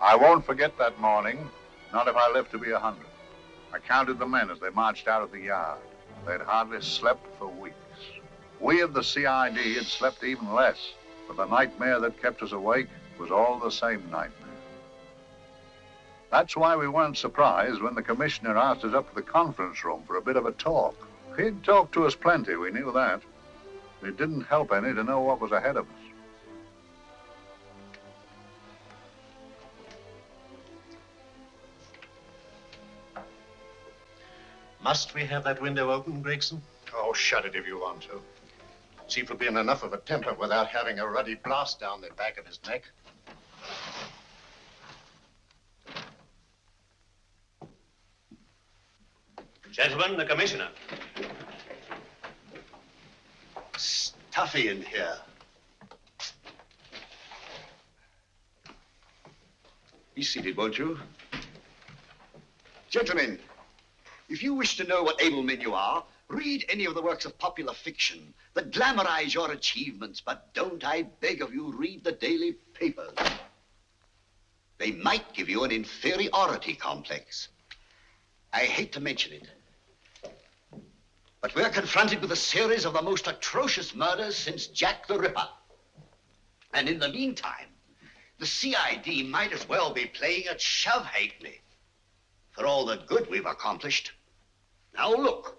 I won't forget that morning, not if I live to be 100. I counted the men as they marched out of the yard. They'd hardly slept for weeks. We of the CID had slept even less, but the nightmare that kept us awake was all the same nightmare. That's why we weren't surprised when the commissioner asked us up to the conference room for a bit of a talk. He'd talked to us plenty, we knew that. It didn't help any to know what was ahead of us. Must we have that window open, Gregson? Oh, shut it if you want to. Chief will be in enough of a temper without having a ruddy blast down the back of his neck. Gentlemen, the commissioner. Stuffy in here. Be seated, won't you? Gentlemen, if you wish to know what able men you are, read any of the works of popular fiction that glamorize your achievements, but don't, I beg of you, read the daily papers. They might give you an inferiority complex. I hate to mention it, but we're confronted with a series of the most atrocious murders since Jack the Ripper. And in the meantime, the CID might as well be playing at shove-hate-me for all the good we've accomplished. Now look.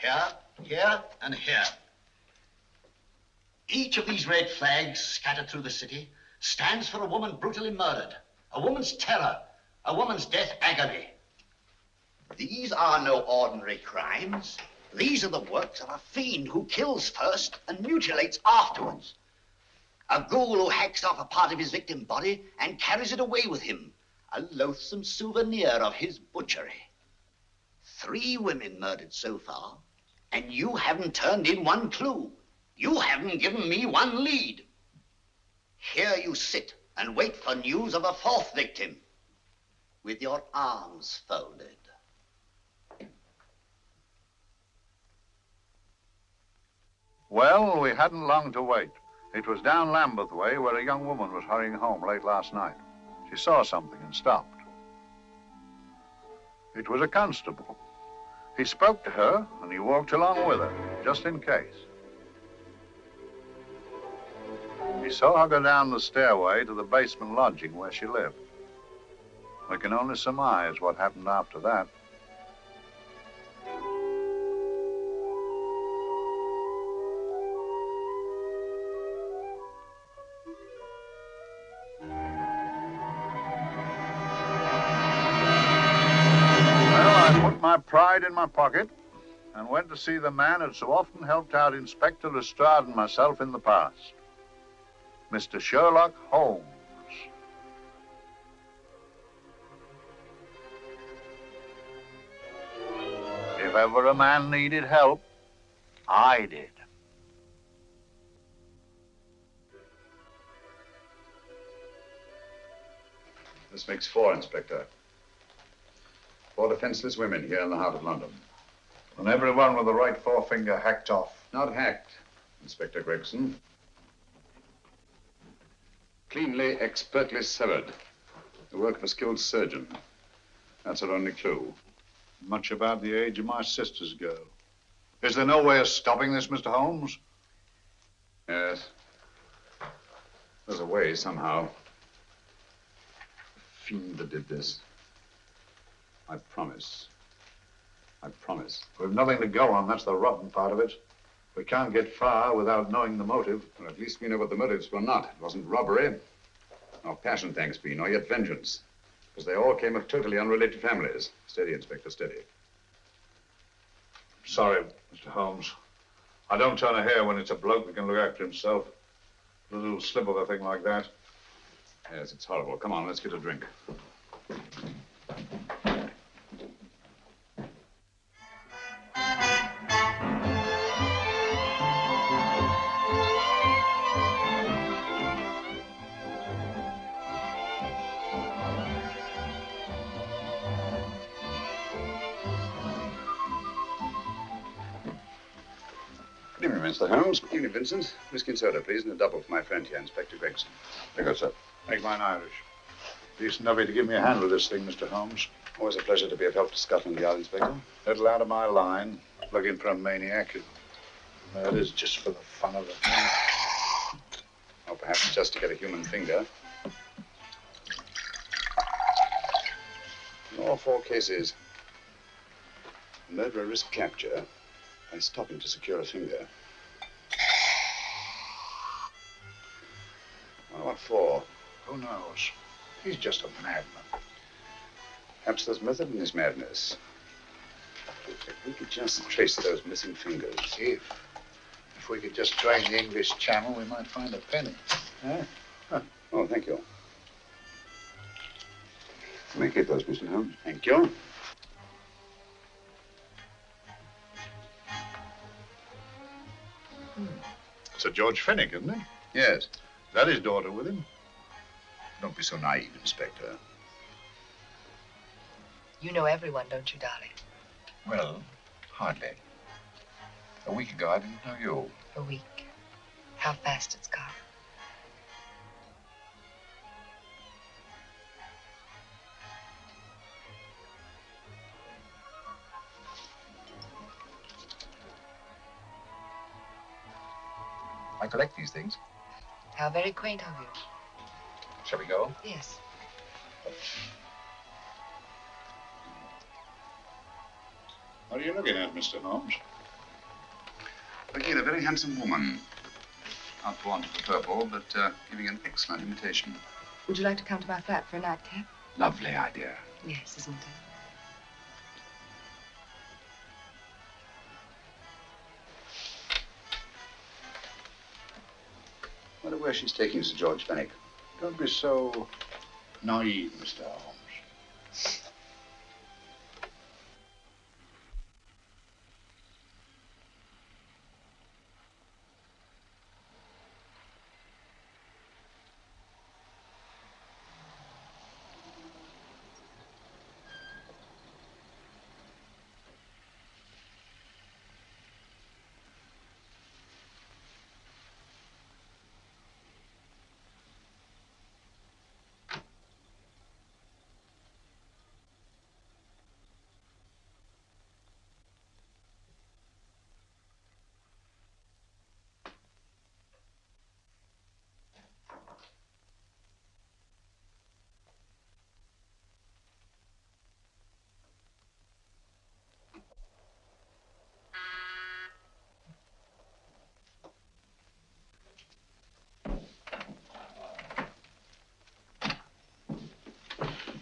Here, here, and here. Each of these red flags scattered through the city stands for a woman brutally murdered, a woman's terror, a woman's death agony. These are no ordinary crimes. These are the works of a fiend who kills first and mutilates afterwards. A ghoul who hacks off a part of his victim body and carries it away with him, a loathsome souvenir of his butchery. 3 women murdered so far, and you haven't turned in one clue. You haven't given me one lead. Here you sit and wait for news of a 4th victim, with your arms folded. Well, we hadn't long to wait. It was down Lambeth Way where a young woman was hurrying home late last night. She saw something and stopped. It was a constable. He spoke to her and he walked along with her, just in case. He saw her go down the stairway to the basement lodging where she lived. We can only surmise what happened after that. My pride in my pocket and went to see the man who'd so often helped out Inspector Lestrade and myself in the past, Mr. Sherlock Holmes. If ever a man needed help, I did. This makes 4, Inspector. 4 defenseless women here in the heart of London. And everyone with the right forefinger hacked off. Not hacked, Inspector Gregson. Cleanly, expertly severed. The work of a skilled surgeon. That's our only clue. Much about the age of my sister's girl. Is there no way of stopping this, Mr. Holmes? Yes. There's a way, somehow. The fiend that did this. I promise. I promise. We've nothing to go on. That's the rotten part of it. We can't get far without knowing the motive. Well, at least we know what the motives were not. It wasn't robbery, nor passion, thanks be, nor yet vengeance. Because they all came of totally unrelated families. Steady, Inspector, steady. Sorry, Mr. Holmes. I don't turn a hair when it's a bloke that can look after himself. A little slip of a thing like that. Yes, it's horrible. Come on, let's get a drink. Good evening, Mr. Holmes. Good evening, Vincent. Whiskey and soda, please, and a double for my friend here, Inspector Gregson. Very good, sir. Make mine Irish. Decent of you to give me a hand with this thing, Mr. Holmes. Always a pleasure to be of help to Scotland Yard, Inspector. Little out of my line, looking for a maniac who murders just for the fun of it. Or perhaps just to get a human finger. In all 4 cases, the murderer risked capture by stopping to secure a finger. Well, what for? Who knows? He's just a madman. Perhaps there's method in his madness. If we could just trace those missing fingers. If we could just drain the English Channel, we might find a penny. Huh? Oh, thank you. Let me keep those, Mr. Holmes. Thank you. Sir George Fenwick, isn't it? Yes. Is that his daughter with him? Don't be so naive, Inspector. You know everyone, don't you, darling? Well, hardly. A week ago, I didn't know you. A week. How fast it's gone. I collect these things. How very quaint of you. Shall we go? Yes. What are you looking at, Mr. Holmes? Looking at a very handsome woman. Not for want of the purple, but giving an excellent imitation. Would you like to come to my flat for a nightcap? Lovely idea. Yes, isn't it? I wonder where she's taking Sir George Fenwick. Don't be so naive, Mr. Holmes.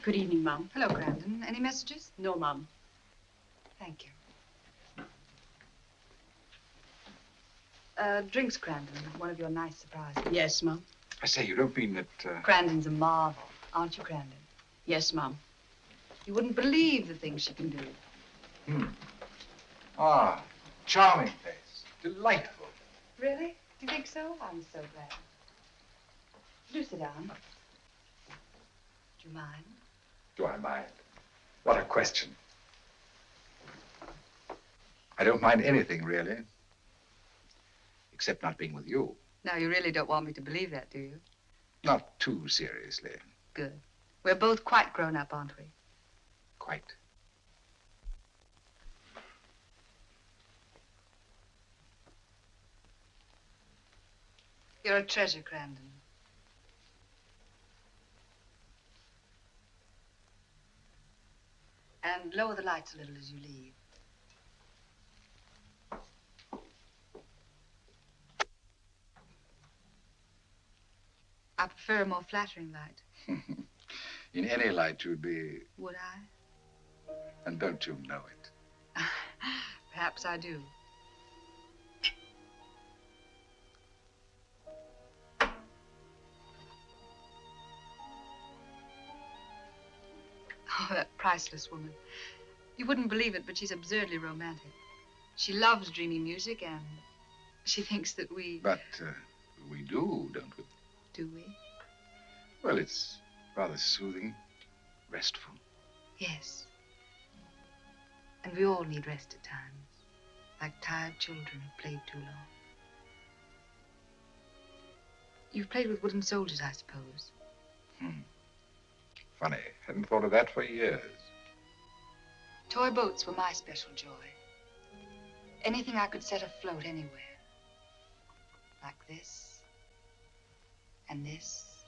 Good evening, Mum. Hello, Grandin. Any messages? No, Mum. Thank you. Drinks, Grandin. One of your nice surprises. Yes, Mum. I say, you don't mean that... Grandin's a marvel, aren't you, Grandin? Yes, Mum. You wouldn't believe the things she can do. Ah, charming place. Delightful. Really? Do you think so? I'm so glad. Do sit down. Do you mind? Do I mind? What a question. I don't mind anything, really. Except not being with you. Now, you really don't want me to believe that, do you? Not too seriously. Good. We're both quite grown up, aren't we? Quite. You're a treasure, Grandin. And lower the lights a little as you leave. I prefer a more flattering light. In any light, you'd be... Would I? And don't you know it? Perhaps I do. Oh, that priceless woman. You wouldn't believe it, but she's absurdly romantic. She loves dreamy music, and she thinks that we... But we do, don't we? Do we? Well, it's rather soothing, restful. Yes. And we all need rest at times. like tired children who played too long. You've played with wooden soldiers, I suppose. Funny. Hadn't thought of that for years. Toy boats were my special joy. Anything I could set afloat anywhere. Like this. And this.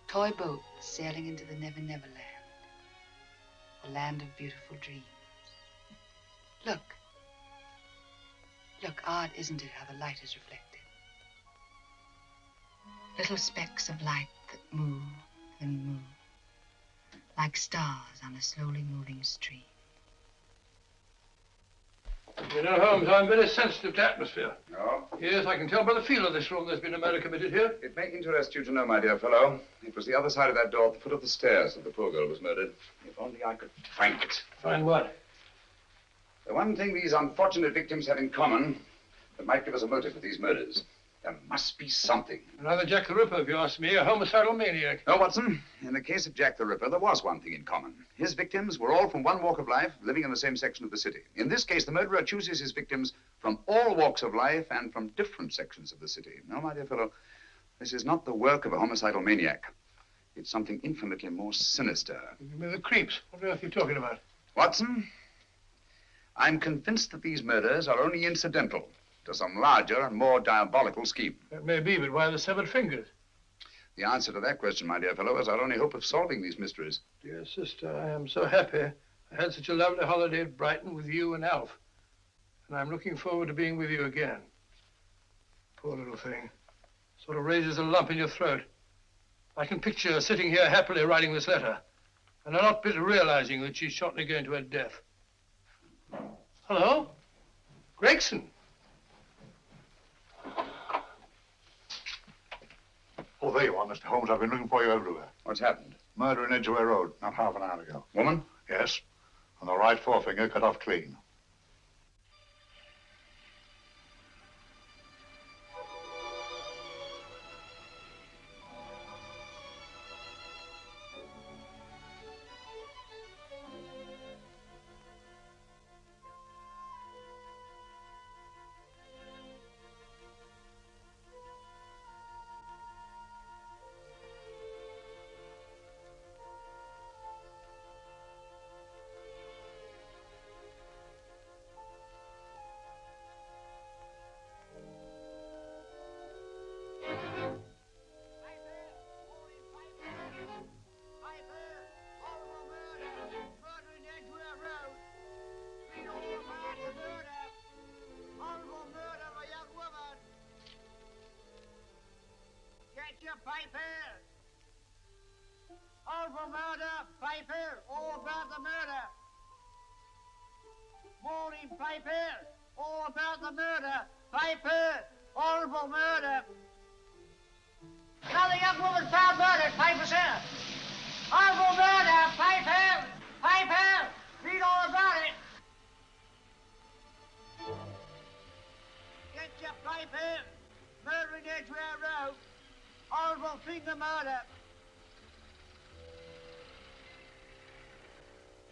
Toy boats sailing into the Never Never Land. The land of beautiful dreams. Look. Look, odd, isn't it, how the light is reflected? Little specks of light that move and move. Like stars on a slowly moving stream. You know, Holmes, I'm very sensitive to atmosphere. No? Yes, I can tell by the feel of this room there's been a murder committed here. It may interest you to know, my dear fellow, it was the other side of that door at the foot of the stairs that the poor girl was murdered. If only I could find it. Find what? The one thing these unfortunate victims have in common that might give us a motive for these murders. There must be something. Another Jack the Ripper, if you ask me, a homicidal maniac. No, Watson. In the case of Jack the Ripper, there was one thing in common. His victims were all from one walk of life, living in the same section of the city. In this case, the murderer chooses his victims from all walks of life and from different sections of the city. No, my dear fellow, this is not the work of a homicidal maniac. It's something infinitely more sinister. You mean the creeps? What on earth are you talking about? Watson, I'm convinced that these murders are only incidental to some larger and more diabolical scheme. That may be, but why the severed fingers? The answer to that question, my dear fellow, is our only hope of solving these mysteries. Dear sister, I am so happy. I had such a lovely holiday at Brighton with you and Alf. And I'm looking forward to being with you again. Poor little thing. Sort of raises a lump in your throat. I can picture her sitting here happily writing this letter. And a lot bit realizing that she's shortly going to her death. Hello? Gregson. Oh, there you are, Mr. Holmes. I've been looking for you everywhere. What's happened? Murder in Edgware Road, not half an hour ago. Woman? Yes. And the right forefinger cut off clean. Piper! All for murder, Piper! All about the murder! Morning, Piper! All about the murder! Piper! All for murder! Another young woman found murdered, Piper, sir! All for murder, Piper! Piper! Read all about it! Get your Piper! Murder in Edgware Road! Horrible finger murder.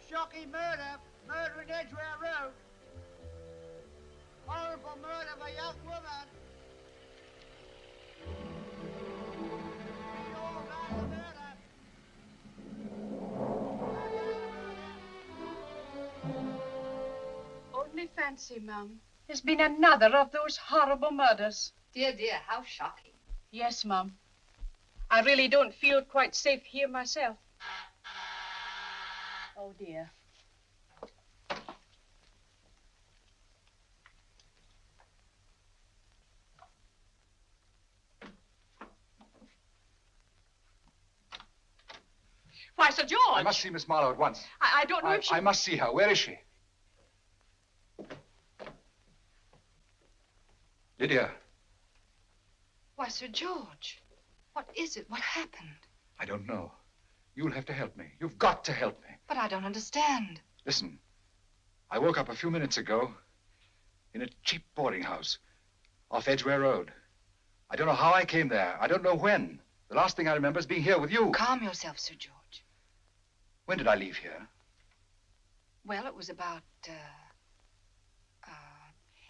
Shocking murder. Murder in Edgware Road. Horrible murder of a young woman. Read all about the murder. Only fancy, Mum. There's been another of those horrible murders. Dear, dear, how shocking. Yes, Mum. I really don't feel quite safe here myself. Oh, dear. Why, Sir George! I must see Miss Marlowe at once. I don't know if she... I must see her. Where is she? Lydia. Why, Sir George, what is it? What happened? I don't know. You'll have to help me. You've got to help me. But I don't understand. Listen, I woke up a few minutes ago in a cheap boarding house off Edgware Road. I don't know how I came there. I don't know when. The last thing I remember is being here with you. Calm yourself, Sir George. When did I leave here? Well, it was about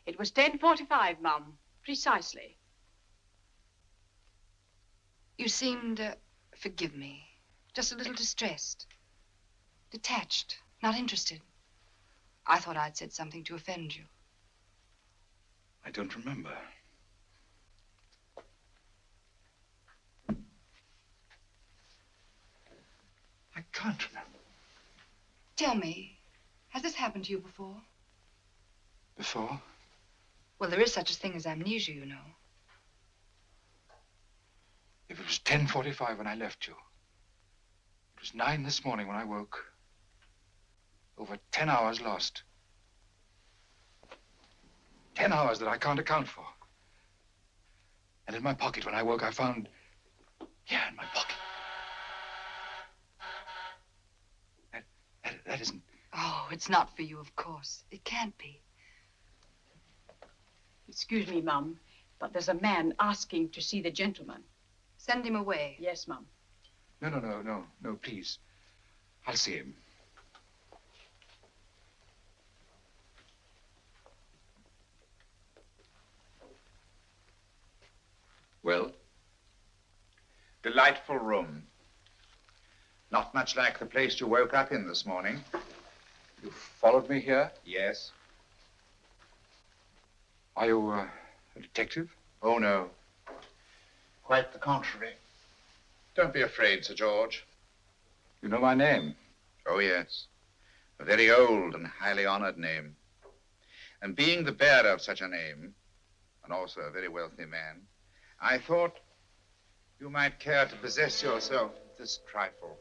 It was 10:45, Mum. Precisely. You seemed, forgive me, just a little distressed. Detached, not interested. I thought I'd said something to offend you. I don't remember. I can't remember. Tell me, has this happened to you before? Before? Well, there is such a thing as amnesia, you know. If it was 10:45 when I left you, it was 9 this morning when I woke. Over 10 hours lost. 10 hours that I can't account for. And in my pocket when I woke, I found... Yeah, in my pocket. That isn't... Oh, it's not for you, of course. It can't be. Excuse me, Mum, but there's a man asking to see the gentleman. Send him away. Yes, Mum. No, please. I'll see him. Well, delightful room. Not much like the place you woke up in this morning. You followed me here? Yes. Are you a detective? Oh, no. Quite the contrary. Don't be afraid, Sir George. You know my name? Oh, yes. A very old and highly honored name. And being the bearer of such a name, and also a very wealthy man, I thought you might care to possess yourself of this trifle.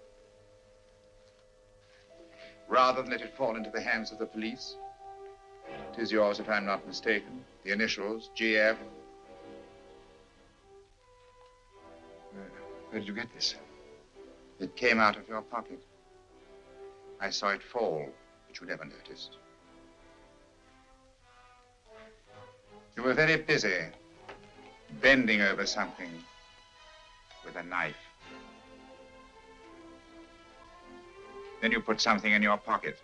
Rather than let it fall into the hands of the police. It is yours, if I'm not mistaken. The initials, GF. Where did you get this? It came out of your pocket. I saw it fall, but you never noticed. You were very busy, bending over something with a knife. Then you put something in your pocket.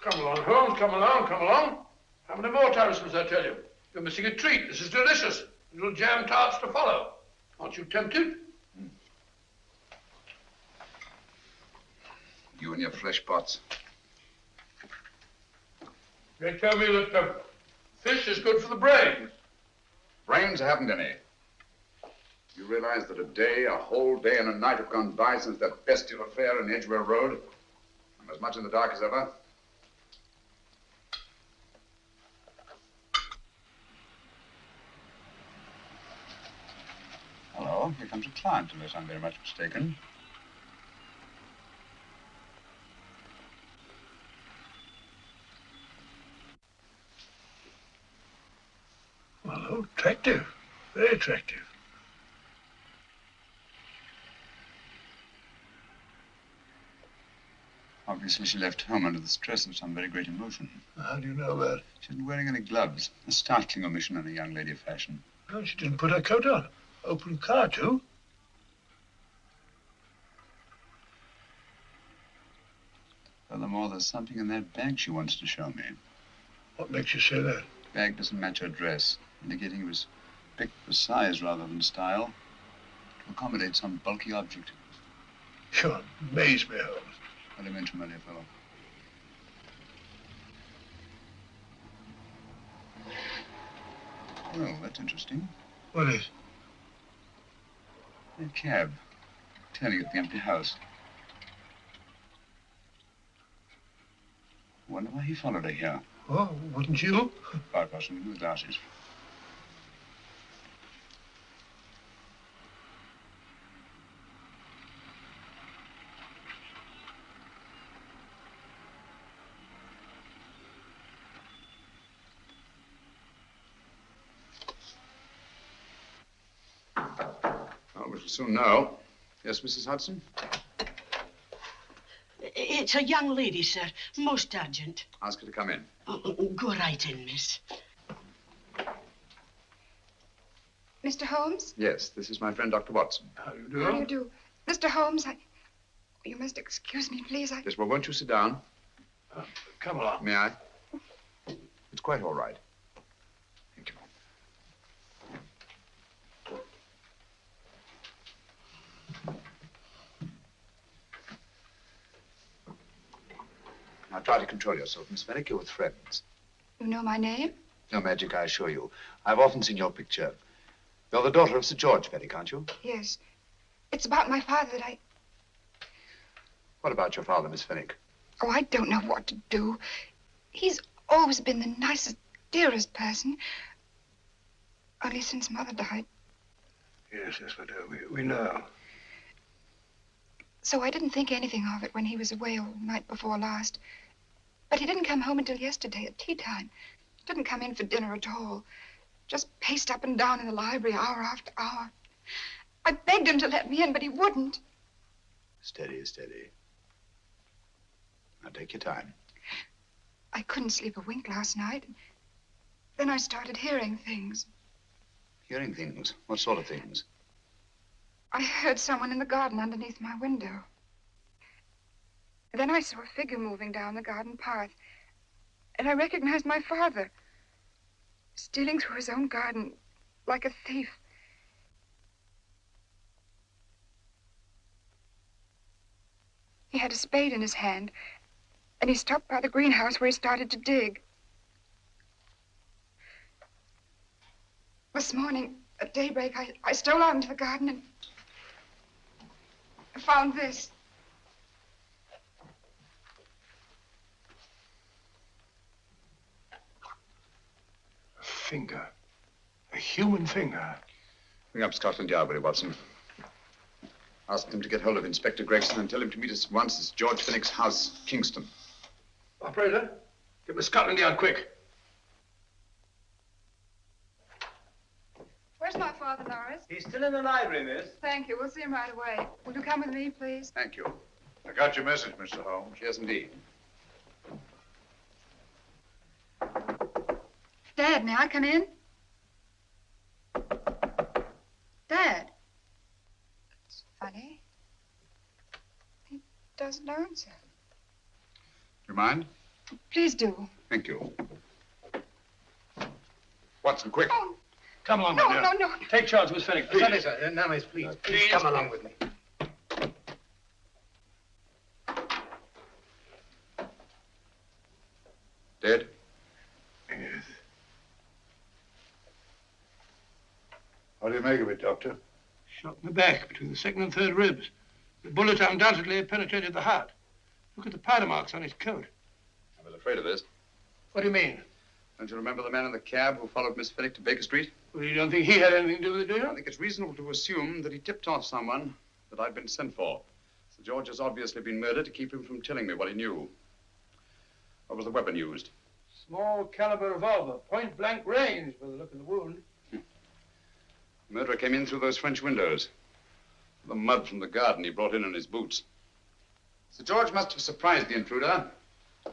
Come along, Holmes, come along, come along. How many more talismans, I tell you? You're missing a treat. This is delicious. Little jam tarts to follow. Aren't you tempted? You and your fresh pots. They tell me that fish is good for the brain. Brains haven't any. You realize that a whole day and a night have gone by since that bestial affair in Edgware Road? I'm as much in the dark as ever. Hello, here comes a client, unless I'm very much mistaken. Well, attractive. Very attractive. Obviously, she left home under the stress of some very great emotion. How do you know that? She isn't wearing any gloves. A startling omission in a young lady of fashion. No, she didn't put her coat on. Open car, too. Furthermore, there's something in that bag she wants to show me. What makes you say that? The bag doesn't match her dress, indicating it was picked for size rather than style, to accommodate some bulky object. You amaze me, Holmes. What do you mention, my dear fellow? Oh, that's interesting. What is? A cab, turning at the empty house. I wonder why he followed her here. Oh, wouldn't you? Quite possibly with glasses. Well, we shall soon know. Yes, Mrs. Hudson? It's a young lady, sir. Most urgent. Ask her to come in. Go right in, miss. Mr. Holmes? Yes, this is my friend, Dr. Watson. How do you do? How do you do? Mr. Holmes, you must excuse me, please. Yes, well, won't you sit down? Come along. May I? It's quite all right. Thank you. Now try to control yourself, Miss Fenwick. You're with friends. You know my name? No magic, I assure you. I've often seen your picture. You're the daughter of Sir George Fenwick, aren't you? Yes. It's about my father that I... What about your father, Miss Fenwick? Oh, I don't know what to do. He's always been the nicest, dearest person. Only since Mother died. Yes, we do. We know. So I didn't think anything of it when he was away all night before last. But he didn't come home until yesterday at tea time. Didn't come in for dinner at all. Just paced up and down in the library hour after hour. I begged him to let me in, but he wouldn't. Steady, steady. Now take your time. I couldn't sleep a wink last night. Then I started hearing things. Hearing things? What sort of things? I heard someone in the garden underneath my window. Then I saw a figure moving down the garden path. And I recognized my father. Stealing through his own garden like a thief. He had a spade in his hand, and he stopped by the greenhouse where he started to dig. This morning, at daybreak, I stole out into the garden and found this. A finger. A human finger. Bring up Scotland Yard, will you, Watson? Ask them to get hold of Inspector Gregson and tell him to meet us at once at George Fenwick's house, Kingston. Operator, get me Scotland Yard quick. Where's my father, Norris? He's still in the library, miss. Thank you. We'll see him right away. Will you come with me, please? Thank you. I got your message, Mr. Holmes. Yes, indeed. Dad, may I come in? Dad. It's funny. He doesn't answer. You mind? Please do. Thank you. Watson, quick. Oh, Come along, no, my dear. no, no. Take charge, Miss Fenwick, please. Sorry, sir. No, miss, please. Please come along with me. Dead? Yes. What do you make of it, Doctor? Shot in the back, between the second and third ribs. The bullet undoubtedly penetrated the heart. Look at the powder marks on his coat. I was afraid of this. What do you mean? Don't you remember the man in the cab who followed Miss Fenwick to Baker Street? Well, you don't think he had anything to do with it, do you? I think it's reasonable to assume that he tipped off someone that I'd been sent for. Sir George has obviously been murdered to keep him from telling me what he knew. What was the weapon used? Small caliber revolver, point blank range, by the look of the wound. The murderer came in through those French windows. The mud from the garden he brought in on his boots. Sir George must have surprised the intruder.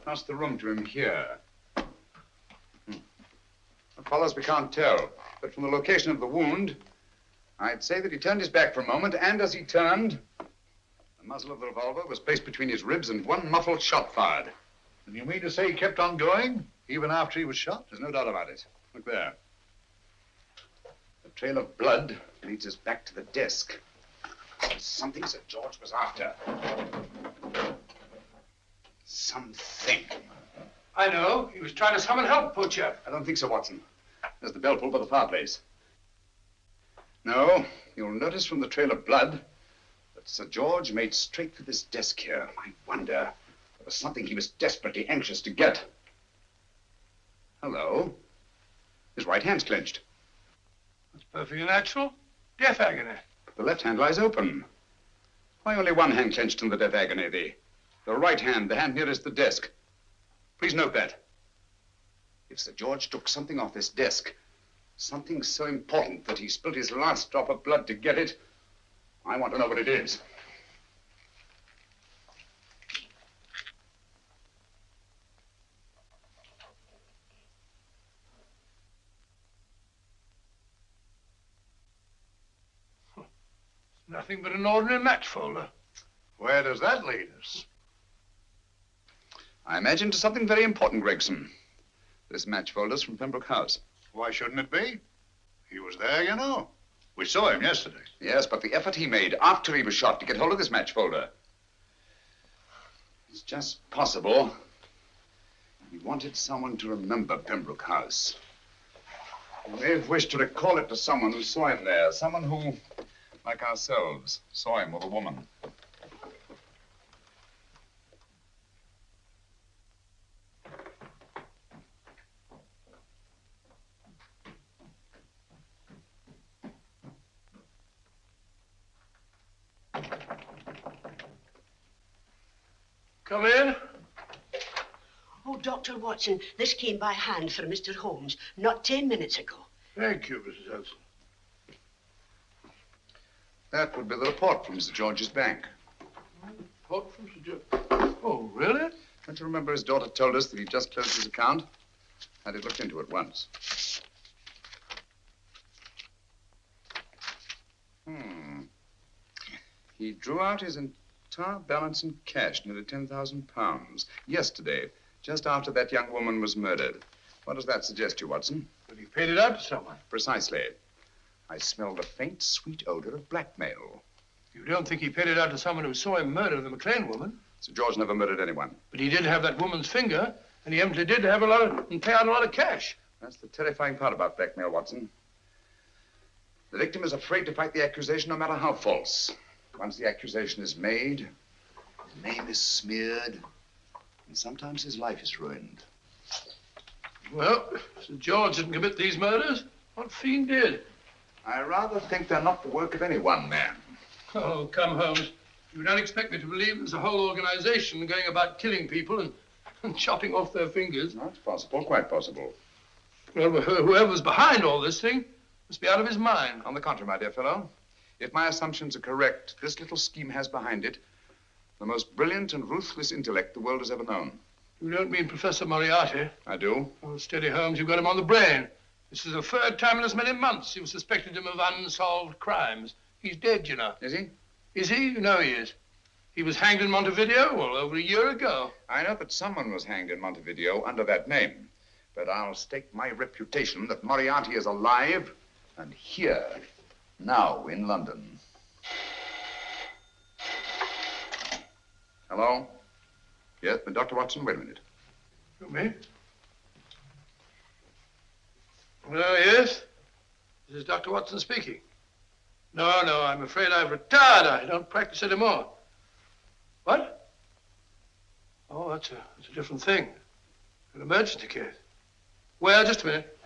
Passed the room to him here. What follows, we can't tell. But from the location of the wound, I'd say that he turned his back for a moment, and as he turned, the muzzle of the revolver was placed between his ribs and one muffled shot fired. And you mean to say he kept on going, even after he was shot? There's no doubt about it. Look there. The trail of blood leads us back to the desk. There's something Sir George was after. Something. I know. He was trying to summon help, poor chap. I don't think so, Watson. There's the bell pull by the fireplace. No, you'll notice from the trail of blood that Sir George made straight for this desk here. I wonder, there was something he was desperately anxious to get. Hello. His right hand's clenched. That's perfectly natural. Death agony. But the left hand lies open. Why only one hand clenched in the death agony? The right hand, the hand nearest the desk. Please note that. If Sir George took something off this desk, something so important that he spilled his last drop of blood to get it, I want to know what it is. Nothing but an ordinary match folder. Where does that lead us? I imagine to something very important, Gregson. This match folder's from Pembroke House. Why shouldn't it be? He was there, you know. We saw him yesterday. Yes, but the effort he made after he was shot to get hold of this match folder. It's just possible he wanted someone to remember Pembroke House. He may have wished to recall it to someone who saw him there. Someone who, like ourselves, saw him with a woman. Come in. Oh, Dr. Watson, this came by hand for Mr. Holmes not 10 minutes ago. Thank you, Mrs. Hudson. That would be the report from Mr. George's bank. Report from Sir George? Oh, really? Don't you remember his daughter told us that he'd just closed his account? Had it looked into at once. He drew out his entire balance in cash, nearly £10,000, yesterday, just after that young woman was murdered. What does that suggest to you, Watson? That he paid it out to someone. Precisely. I smelled a faint, sweet odor of blackmail. You don't think he paid it out to someone who saw him murder the McLean woman? Sir George never murdered anyone. But he did have that woman's finger, and he empty did have and pay out a lot of cash. That's the terrifying part about blackmail, Watson. The victim is afraid to fight the accusation, no matter how false. Once the accusation is made, his name is smeared, and sometimes his life is ruined. Well, Sir George didn't commit these murders. What fiend did? I rather think they're not the work of any one man. Oh, come, Holmes. You don't expect me to believe there's a whole organization going about killing people and chopping off their fingers? No, it's possible, quite possible. Well, whoever's behind all this thing must be out of his mind. On the contrary, my dear fellow, if my assumptions are correct, this little scheme has behind it the most brilliant and ruthless intellect the world has ever known. You don't mean Professor Moriarty? I do. Oh, steady, Holmes. You've got him on the brain. This is the third time in as many months you've suspected him of unsolved crimes. He's dead, you know. Is he? Is he? You know he is. He was hanged in Montevideo, well, over a year ago. I know that someone was hanged in Montevideo under that name. But I'll stake my reputation that Moriarty is alive and here, now in London. Hello? Yes, but Dr. Watson, wait a minute. You me? Well, yes. This is Dr. Watson speaking. No, I'm afraid I've retired. I don't practice anymore. What? Oh, that's a different thing. An emergency case. Well, just a minute.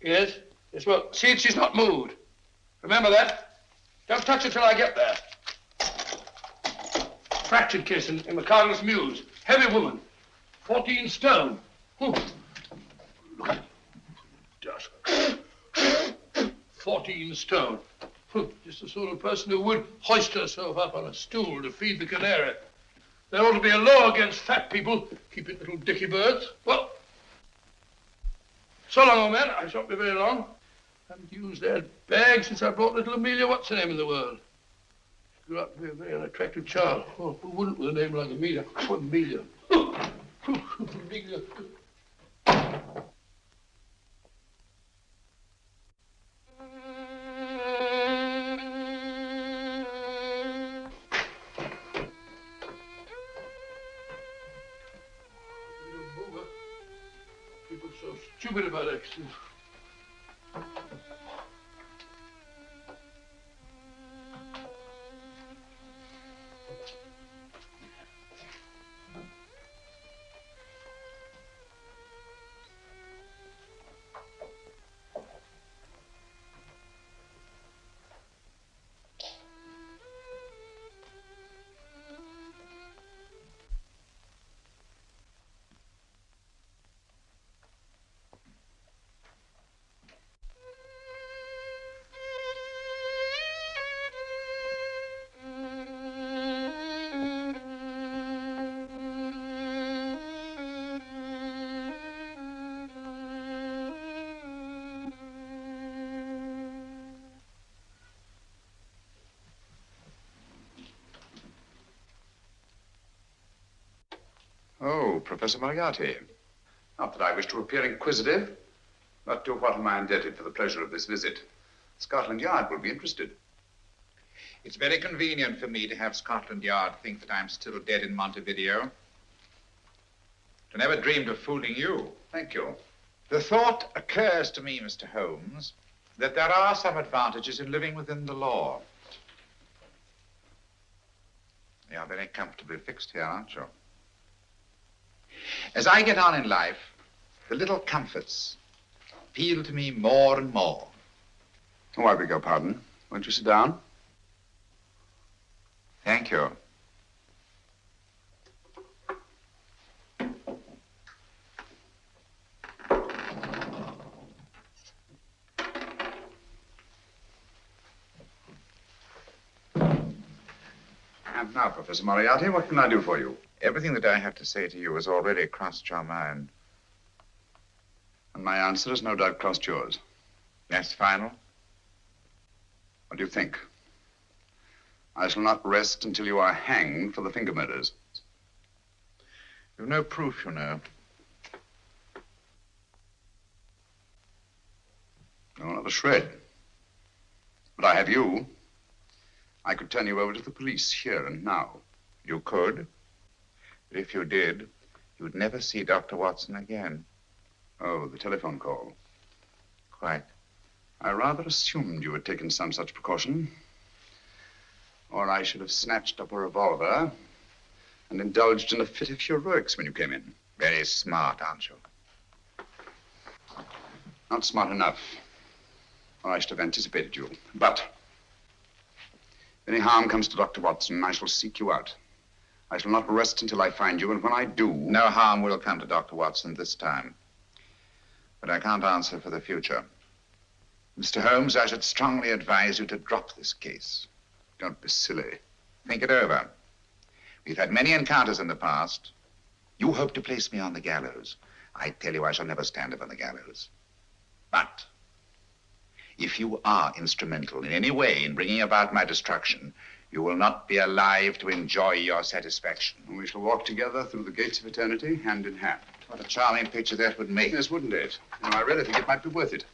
Yes? Yes, well, see, she's not moved. Remember that? Don't touch her till I get there. Fractured case in McCartney's Mews. Heavy woman. 14 stone. Look at it. 14 stone. Just the sort of person who would hoist herself up on a stool to feed the canary. There ought to be a law against fat people. Keep it, little dicky birds. Well, so long, old man. I shan't be very long. Haven't used that bag since I brought little Amelia. What's her name in the world? She grew up to be a very unattractive child. Oh, who wouldn't with a name like Amelia? Oh, Amelia. Amelia. People are so stupid about accidents. Professor Moriarty. Not that I wish to appear inquisitive, but to what am I indebted for the pleasure of this visit? Scotland Yard will be interested. It's very convenient for me to have Scotland Yard think that I'm still dead in Montevideo. I never dreamed of fooling you. Thank you. The thought occurs to me, Mr. Holmes, that there are some advantages in living within the law. You are very comfortably fixed here, aren't you? As I get on in life, the little comforts appeal to me more and more. Oh, I beg your pardon. Won't you sit down? Thank you. And now, Professor Moriarty, what can I do for you? Everything that I have to say to you has already crossed your mind. And my answer has no doubt crossed yours. That's final? What do you think? I shall not rest until you are hanged for the finger murders. You've no proof, you know. No, not a shred. But I have you. I could turn you over to the police here and now. You could. But if you did, you'd never see Dr. Watson again. Oh, the telephone call. Quite. I rather assumed you had taken some such precaution. Or I should have snatched up a revolver and indulged in a fit of heroics when you came in. Very smart, aren't you? Not smart enough. Or I should have anticipated you. But if any harm comes to Dr. Watson, I shall seek you out. I shall not rest until I find you, and when I do... No harm will come to Dr. Watson this time. But I can't answer for the future. Mr. Holmes, I should strongly advise you to drop this case. Don't be silly. Think it over. We've had many encounters in the past. You hope to place me on the gallows. I tell you, I shall never stand up on the gallows. But if you are instrumental in any way in bringing about my destruction, you will not be alive to enjoy your satisfaction. And we shall walk together through the gates of eternity, hand in hand. What a charming picture that would make. Yes, wouldn't it? And I really think it might be worth it.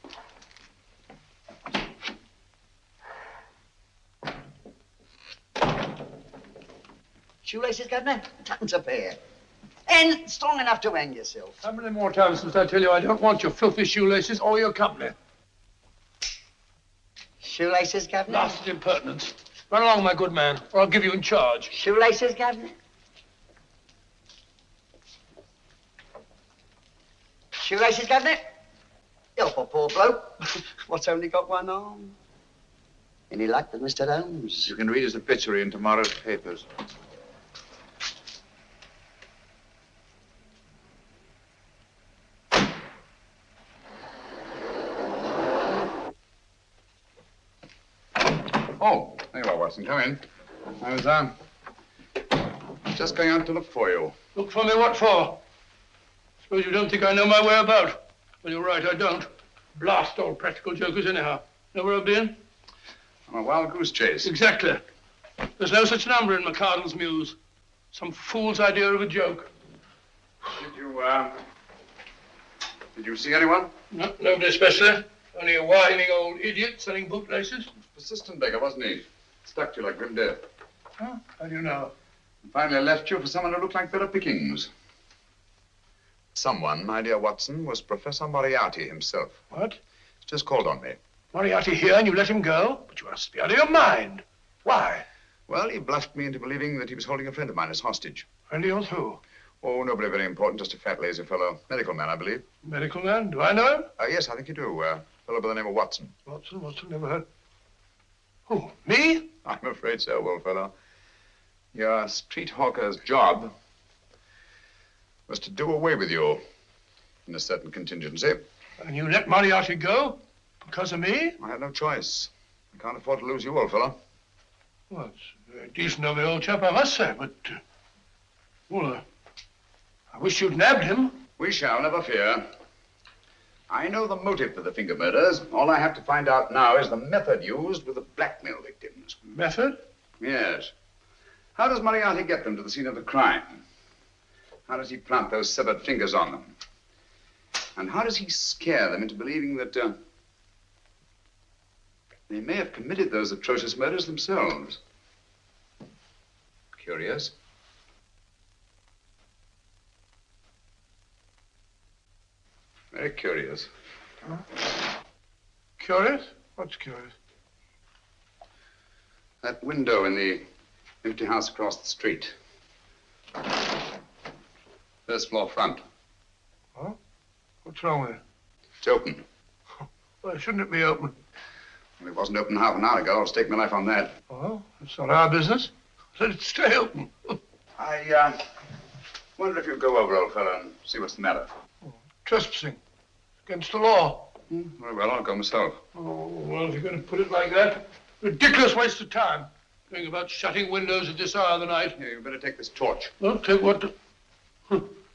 Shoelaces, Governor? Tons a pair. And strong enough to hang yourself. How many more times must I tell you I don't want your filthy shoelaces or your company? Shoelaces, Governor? Blasted impertinence. Run along, my good man, or I'll give you in charge. Shoelaces, Governor? Shoelaces, Governor? Help a poor bloke. What's only got one arm? Any luck with Mr. Holmes? You can read his obituary in tomorrow's papers. Oh, there you are, Watson. Come in. I was, just going out to look for you. Look for me what for? Suppose you don't think I know my way about. Well, you're right, I don't. Blast all practical jokers anyhow. Know where I've been? On a wild goose chase. Exactly. There's no such number in McCardle's Muse. Some fool's idea of a joke. Did you see anyone? No, nobody especially. Only a whining old idiot selling bootlaces. Persistent beggar, wasn't he? Stuck to you like grim death. Huh? How do you know? And finally left you for someone who looked like better pickings. Someone, my dear Watson, was Professor Moriarty himself. What? He's just called on me. Moriarty here and you let him go? But you must be out of your mind. Why? Well, he bluffed me into believing that he was holding a friend of mine as hostage. Friend of yours who? Oh, nobody very important, just a fat, lazy fellow. Medical man, I believe. Medical man? Do I know him? Yes, I think you do. A fellow by the name of Watson. Watson? Never heard. Who? Me? I'm afraid so, old fellow. Your street hawker's job was to do away with you in a certain contingency. And you let Moriarty go? Because of me? I had no choice. I can't afford to lose you, old fellow. Well, it's very decent of the old chap, I must say, but... I wish you'd nabbed him. We shall, never fear. I know the motive for the finger murders. All I have to find out now is the method used with the blackmail victims. Method? Yes. How does Moriarty get them to the scene of the crime? How does he plant those severed fingers on them? And how does he scare them into believing that they may have committed those atrocious murders themselves? Curious. Very curious. Huh? Curious? What's curious? That window in the empty house across the street. First floor front. Huh? What's wrong with it? It's open. Why shouldn't it be open? Well, it wasn't open half an hour ago. I'll stake my life on that. Well, it's not our business. Let it stay open. I wonder if you'd go over, old fellow, and see what's the matter. Trespassing. Against the law. Very well, I'll go myself. Oh, well, if you're going to put it like that, ridiculous waste of time. Going about shutting windows at this hour of the night. Here, you better take this torch. Well, take what?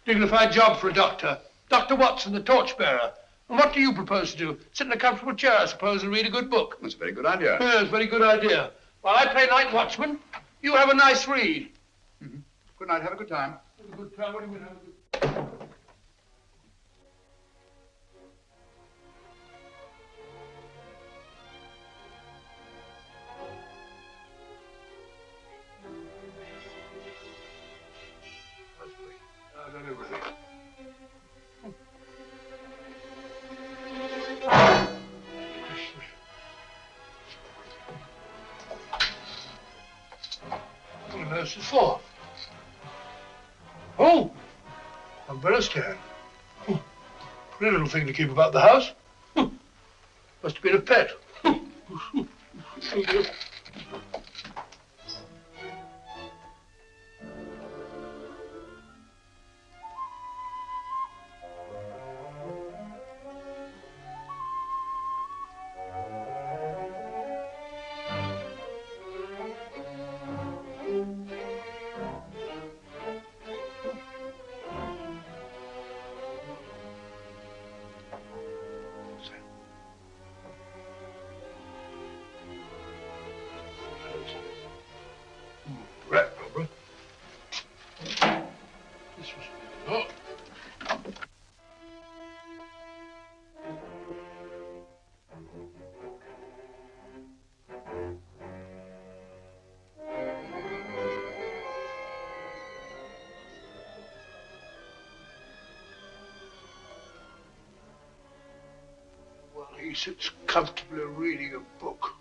Dignified job for a doctor. Dr. Watson, the torchbearer. And what do you propose to do? Sit in a comfortable chair, I suppose, and read a good book? That's a very good idea. Yes, very good idea. While I play night watchman, you have a nice read. Mm-hmm. Good night. Have a good time. Have a good time. What do you mean, have a good time? This is for? Oh, umbrella stand. Pretty little thing to keep about the house. Must have been a pet. He sits comfortably reading a book.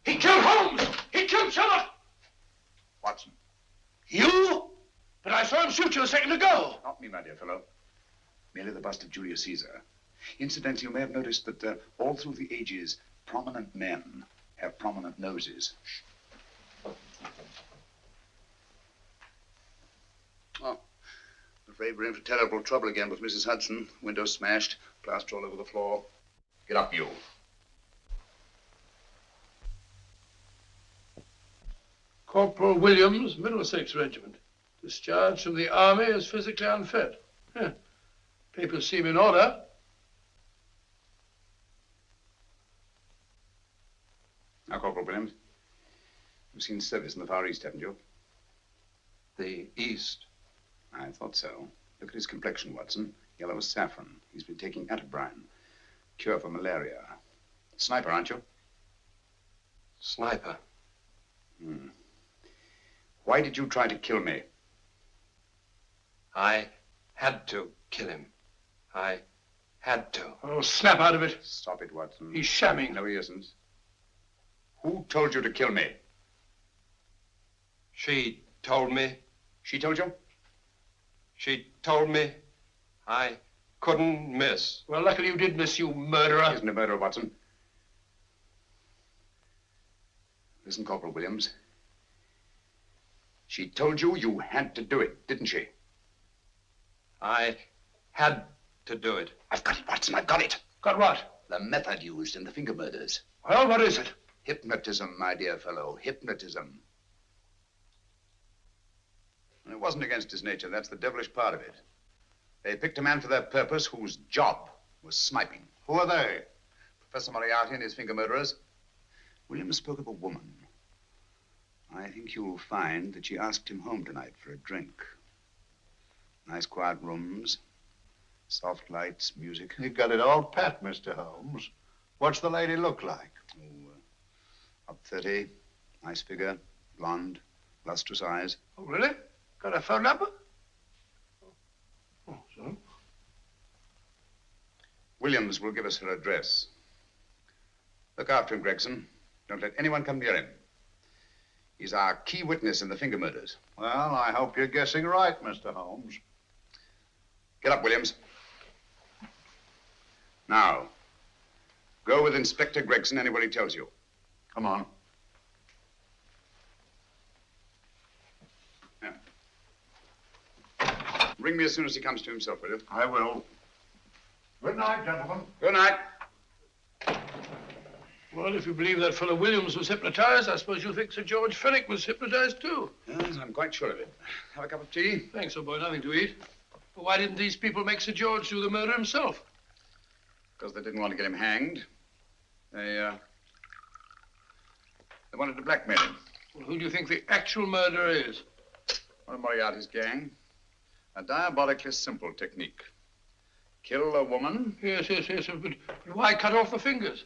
He killed Holmes! He killed Sherlock! Watson. You? But I saw him shoot you a second ago. Not me, my dear fellow. Merely the bust of Julius Caesar. Incidentally, you may have noticed that all through the ages, prominent men have prominent noses. Oh, I'm afraid we're in for terrible trouble again with Mrs. Hudson. Window smashed, plaster all over the floor. Get up, you. Corporal Williams, Middlesex Regiment. Discharged from the army as physically unfit. Papers seem in order. Now, Corporal Williams, you've seen service in the Far East, haven't you? The East? I thought so. Look at his complexion, Watson. Yellow as saffron. He's been taking atabrine. Cure for malaria. Sniper, aren't you? Sniper? Hmm. Why did you try to kill me? I had to kill him. I had to. Oh, snap out of it. Stop it, Watson. He's shamming. No, he isn't. Who told you to kill me? She told me. She told you? She told me I couldn't miss. Well, luckily you did miss, you murderer. He isn't a murderer, Watson. Listen, Corporal Williams. She told you you had to do it, didn't she? I had to do it. I've got it, Watson, I've got it. Got what? The method used in the finger murders. Well, what is it? Hypnotism, my dear fellow, hypnotism. And it wasn't against his nature, that's the devilish part of it. They picked a man for their purpose whose job was sniping. Who are they? Professor Moriarty and his finger murderers. Williams spoke of a woman. I think you'll find that she asked him home tonight for a drink. Nice quiet rooms, soft lights, music. You got it all pat, Mr. Holmes. What's the lady look like? Up 30, nice figure, blonde, lustrous eyes. Oh, really? Got a phone number? Oh, so? Williams will give us her address. Look after him, Gregson. Don't let anyone come near him. He's our key witness in the finger murders. Well, I hope you're guessing right, Mr. Holmes. Get up, Williams. Now, go with Inspector Gregson anywhere he tells you. Come on. Yeah. Ring me as soon as he comes to himself, will you? I will. Good night, gentlemen. Good night. Well, if you believe that fellow Williams was hypnotized, I suppose you think Sir George Fenwick was hypnotized too. Yes, I'm quite sure of it. Have a cup of tea? Thanks, old boy. Nothing to eat. But why didn't these people make Sir George do the murder himself? Because they didn't want to get him hanged. They wanted to blackmail him. Well, who do you think the actual murderer is? One of Moriarty's gang. A diabolically simple technique. Kill a woman. Yes. But why cut off the fingers?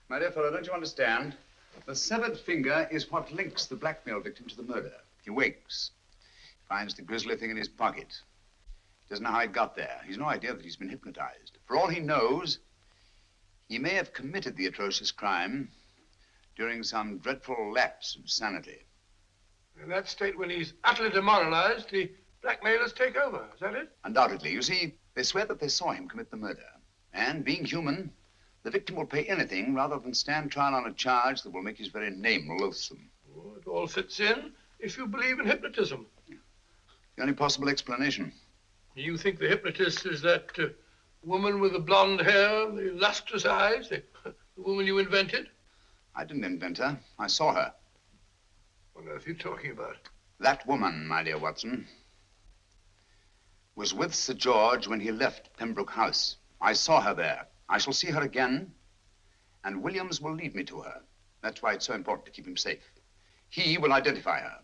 My dear fellow, don't you understand? The severed finger is what links the blackmail victim to the murder. He wakes, finds the grisly thing in his pocket. He doesn't know how it got there. He's no idea that he's been hypnotized. For all he knows, he may have committed the atrocious crime during some dreadful lapse of sanity. In that state, when he's utterly demoralized, the blackmailers take over. Is that it? Undoubtedly. You see, they swear that they saw him commit the murder. And being human, the victim will pay anything rather than stand trial on a charge that will make his very name loathsome. Oh, it all fits in if you believe in hypnotism. The only possible explanation. You think the hypnotist is that woman with the blonde hair, the lustrous eyes, the woman you invented? I didn't invent her. I saw her. What on earth are you talking about? That woman, my dear Watson, was with Sir George when he left Pembroke House. I saw her there. I shall see her again, and Williams will lead me to her. That's why it's so important to keep him safe. He will identify her.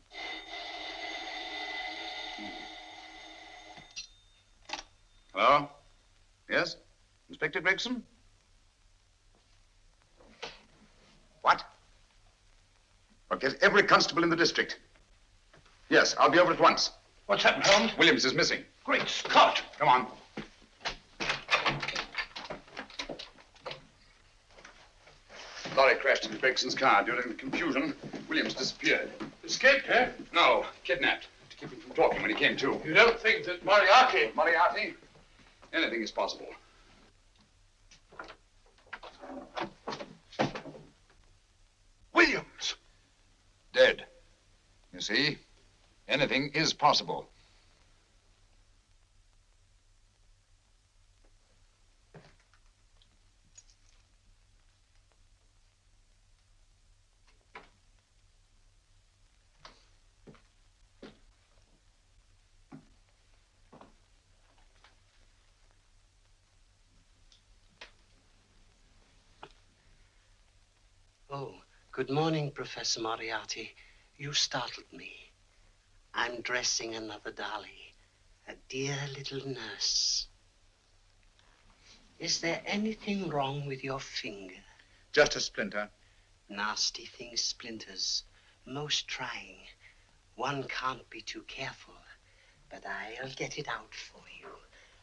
Hello? Yes? Inspector Gregson? What? Well, get every constable in the district. Yes, I'll be over at once. What's happened, Holmes? Williams is missing. Great Scott! Come on. Lorry crashed into Gregson's car. During the confusion, Williams disappeared. Escaped, eh? No, kidnapped. To keep him from talking when he came to. You don't think that Moriarty... Moriarty? Anything is possible. Williams! Dead. You see, anything is possible. Oh, good morning, Professor Moriarty. You startled me. I'm dressing another dolly, a dear little nurse. Is there anything wrong with your finger? Just a splinter. Nasty thing, splinters. Most trying. One can't be too careful, but I'll get it out for you.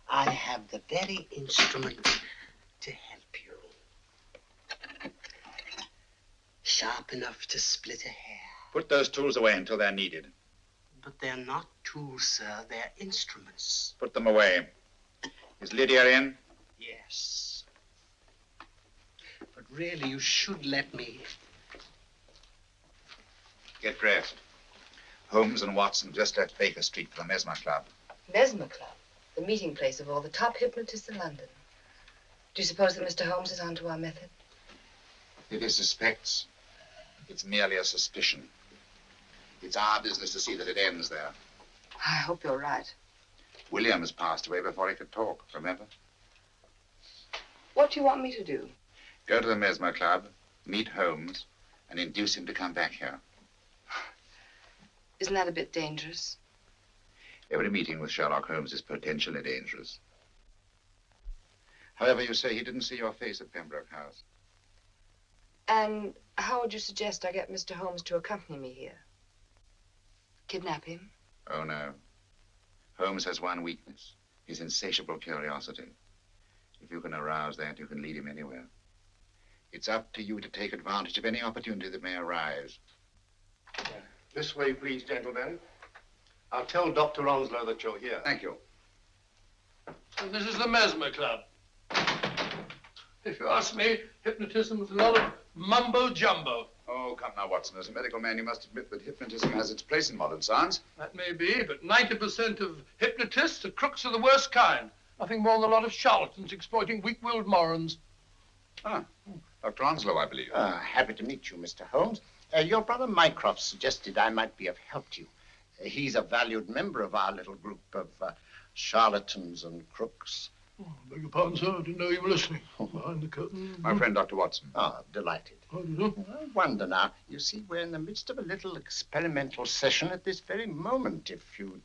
I have the very instrument to help you. Sharp enough to split a hair. Put those tools away until they're needed. But they're not tools, sir. They're instruments. Put them away. Is Lydia in? Yes. But really, you should let me. Get dressed. Holmes and Watson just left Baker Street for the Mesmer Club. Mesmer Club? The meeting place of all the top hypnotists in London. Do you suppose that Mr. Holmes is onto our method? If he suspects, it's merely a suspicion. It's our business to see that it ends there. I hope you're right. Williams passed away before he could talk, remember? What do you want me to do? Go to the Mesmer Club, meet Holmes, and induce him to come back here. Isn't that a bit dangerous? Every meeting with Sherlock Holmes is potentially dangerous. However, you say he didn't see your face at Pembroke House. And how would you suggest I get Mr. Holmes to accompany me here? Kidnap him? Oh, no. Holmes has one weakness, his insatiable curiosity. If you can arouse that, you can lead him anywhere. It's up to you to take advantage of any opportunity that may arise. This way, please, gentlemen. I'll tell Dr. Onslow that you're here. Thank you. And this is the Mesmer Club. If you ask me, hypnotism is a lot of mumbo-jumbo. Oh, come now, Watson. As a medical man, you must admit that hypnotism has its place in modern science. That may be, but 90% of hypnotists are crooks of the worst kind. Nothing more than a lot of charlatans exploiting weak-willed morons. Ah, Dr. Onslow, I believe. Happy to meet you, Mr. Holmes. Your brother Mycroft suggested I might be of help to you. He's a valued member of our little group of charlatans and crooks. Oh, beg your pardon, sir. I didn't know you were listening. Behind the curtain. My friend, Dr. Watson. Oh, delighted. How do you know? I wonder now. You see, we're in the midst of a little experimental session at this very moment. If you'd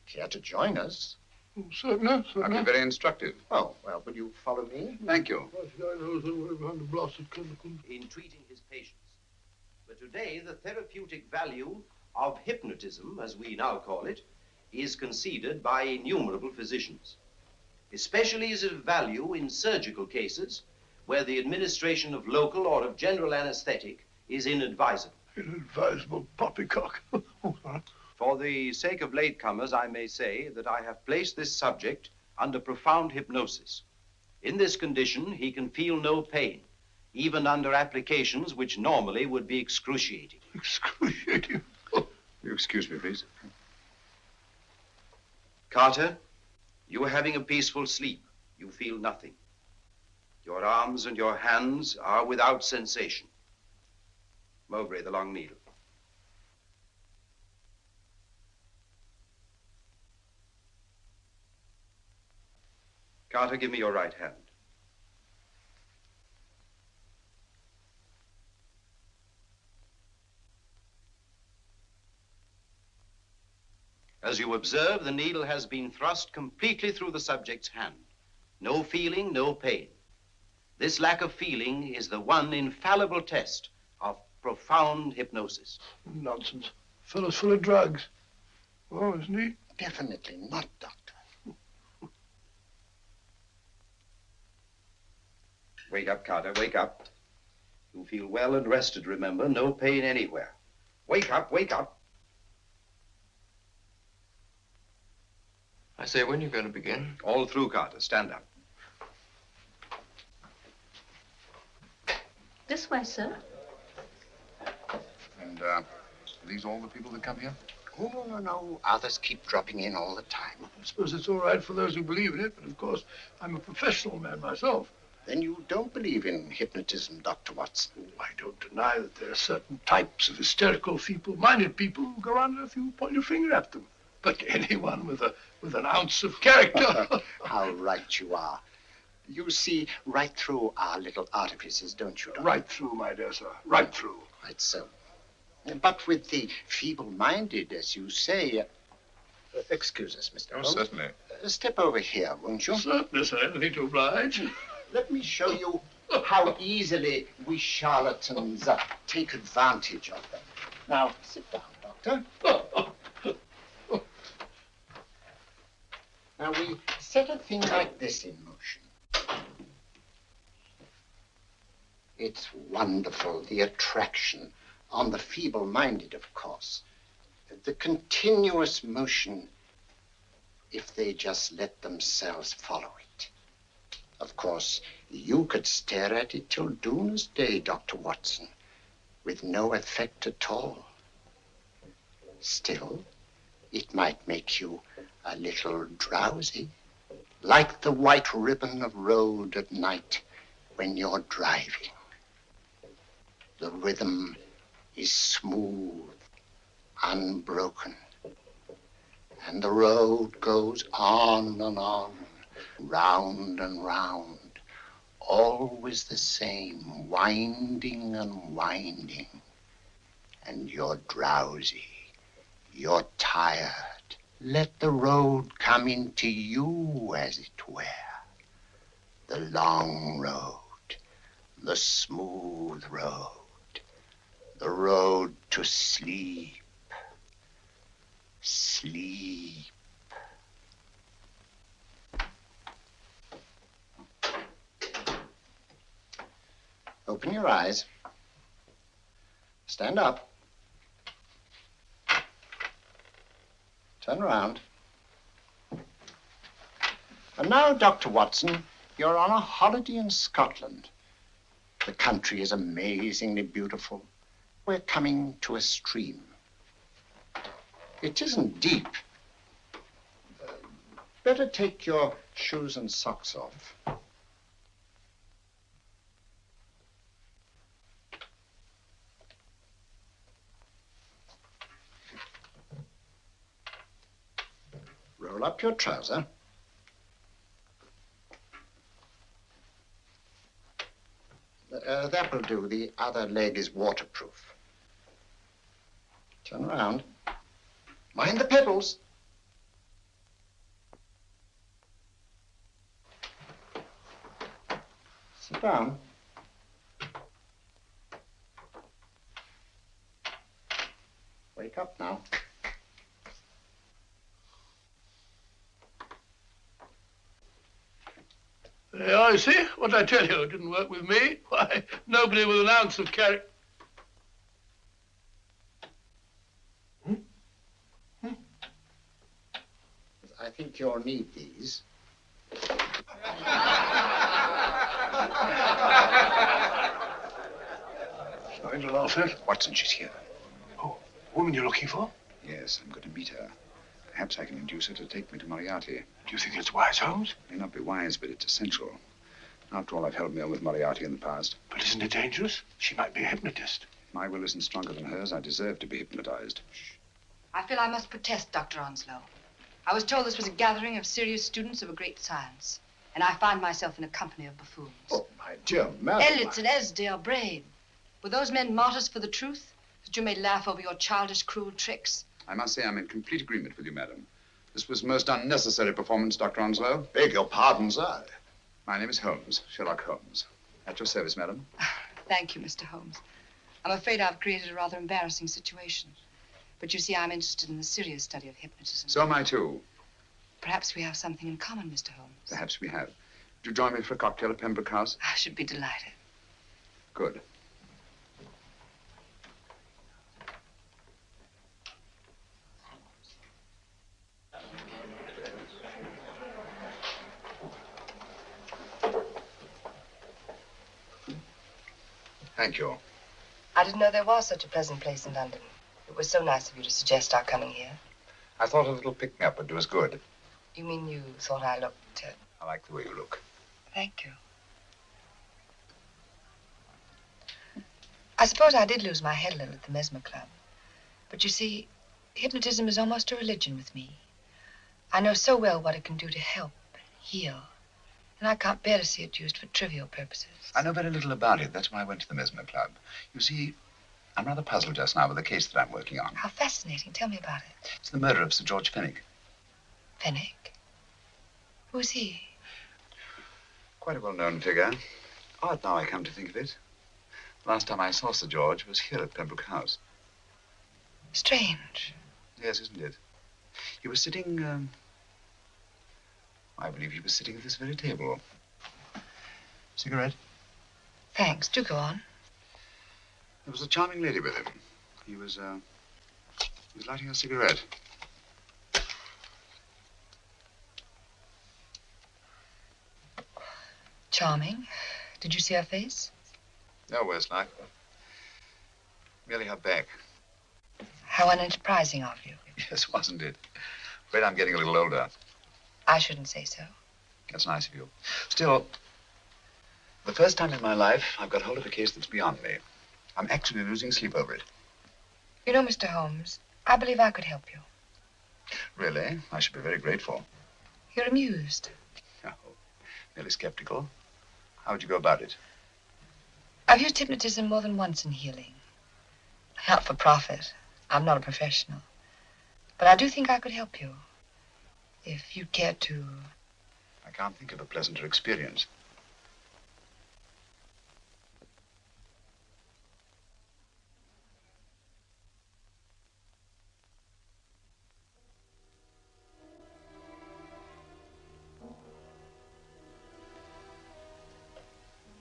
care to join us. Oh, certainly, certainly. That'd be very instructive. Oh, well, will you follow me? Thank you. In treating his patients. But today, the therapeutic value of hypnotism, as we now call it, is conceded by innumerable physicians. Especially is it of value in surgical cases where the administration of local or of general anesthetic is inadvisable. Inadvisable poppycock. For the sake of latecomers, I may say that I have placed this subject under profound hypnosis. In this condition, he can feel no pain, even under applications which normally would be excruciating. Excruciating? You excuse me, please. Carter, you are having a peaceful sleep. You feel nothing. Your arms and your hands are without sensation. Mowbray, the long needle. Carter, give me your right hand. As you observe, the needle has been thrust completely through the subject's hand. No feeling, no pain. This lack of feeling is the one infallible test of profound hypnosis. Nonsense. Fellow's full of drugs. Oh, isn't he? Definitely not, Doctor. Wake up, Carter, wake up. You feel well and rested, remember. No pain anywhere. Wake up, wake up. I say, when are you going to begin? All through, Carter. Stand up. This way, sir. And, are these all the people that come here? Oh, no. Others keep dropping in all the time. I suppose it's all right for those who believe in it, but of course, I'm a professional man myself. Then you don't believe in hypnotism, Dr. Watson? I don't deny that there are certain types of hysterical, feeble-minded people who go on if you point your finger at them. But anyone with an ounce of character. How right you are. You see right through our little artifices, don't you, Doctor? Right through, my dear sir. Right through. Right so. But with the feeble-minded, as you say... excuse us, Mr. Holmes. Certainly. Step over here, won't you? Certainly, sir. Anything to oblige. Let me show you how easily we charlatans take advantage of them. Now, sit down, Doctor. Now, we set a thing like this in motion. It's wonderful, the attraction on the feeble-minded, of course. The continuous motion, if they just let themselves follow it. Of course, you could stare at it till doomsday, Dr. Watson, with no effect at all. Still, it might make you a little drowsy, like the white ribbon of road at night when you're driving. The rhythm is smooth, unbroken, and the road goes on and on, round and round, always the same, winding and winding. And you're drowsy, you're tired. Let the road come into you, as it were. The long road, the smooth road, the road to sleep. Sleep. Open your eyes. Stand up. Turn around. And now, Dr. Watson, you're on a holiday in Scotland. The country is amazingly beautiful. We're coming to a stream. It isn't deep. Better take your shoes and socks off. Roll up your trouser. That will do. The other leg is waterproof. Turn around. Mind the pedals. Sit down. Wake up now. I see. What I tell you, it didn't work with me. Why, nobody with an ounce of character. I think you'll need these. Nothing to laugh at. Watson, she's here. Oh, woman you're looking for? Yes, I'm going to meet her. Perhaps I can induce her to take me to Moriarty. Do you think it's wise, Holmes? It may not be wise, but it's essential. After all, I've held me on with Moriarty in the past. But isn't it dangerous? She might be a hypnotist. My will isn't stronger than hers. I deserve to be hypnotized. I feel I must protest, Dr. Onslow. I was told this was a gathering of serious students of a great science, and I find myself in a company of buffoons. Oh, my dear madam. Elliots and Esdale, Braid. Were those men martyrs for the truth, that you may laugh over your childish, cruel tricks? I must say I'm in complete agreement with you, madam. This was most unnecessary performance, Dr. Onslow. Beg your pardon, sir. My name is Holmes, Sherlock Holmes. At your service, madam. Thank you, Mr. Holmes. I'm afraid I've created a rather embarrassing situation. But you see, I'm interested in the serious study of hypnotism. So am I, too. Perhaps we have something in common, Mr. Holmes. Perhaps we have. Would you join me for a cocktail at Pembroke House? I should be delighted. Good. Thank you. I didn't know there was such a pleasant place in London. It was so nice of you to suggest our coming here. I thought a little pick-me-up would do us good. You mean you thought I looked... I like the way you look. Thank you. I suppose I did lose my head a little at the Mesmer Club. But you see, hypnotism is almost a religion with me. I know so well what it can do to help, heal. And I can't bear to see it used for trivial purposes. I know very little about it. That's why I went to the Mesmer Club. You see, I'm rather puzzled just now with the case that I'm working on. How fascinating. Tell me about it. It's the murder of Sir George Fenwick. Fenwick? Who's he? Quite a well-known figure. Odd now I come to think of it. Last time I saw Sir George was here at Pembroke House. Strange. Yes, isn't it? He was sitting, I believe he was sitting at this very table. Cigarette? Thanks. Do go on. There was a charming lady with him. He was lighting a cigarette. Charming. Did you see her face? No worse luck. Merely her back. How unenterprising of you. Yes, wasn't it? Afraid I'm getting a little older. I shouldn't say so. That's nice of you. Still, the first time in my life, I've got hold of a case that's beyond me. I'm actually losing sleep over it. You know, Mr. Holmes, I believe I could help you. Really? I should be very grateful. You're amused. Oh, merely skeptical. How would you go about it? I've used hypnotism more than once in healing. Not for profit. I'm not a professional. But I do think I could help you. If you'd care to. I can't think of a pleasanter experience.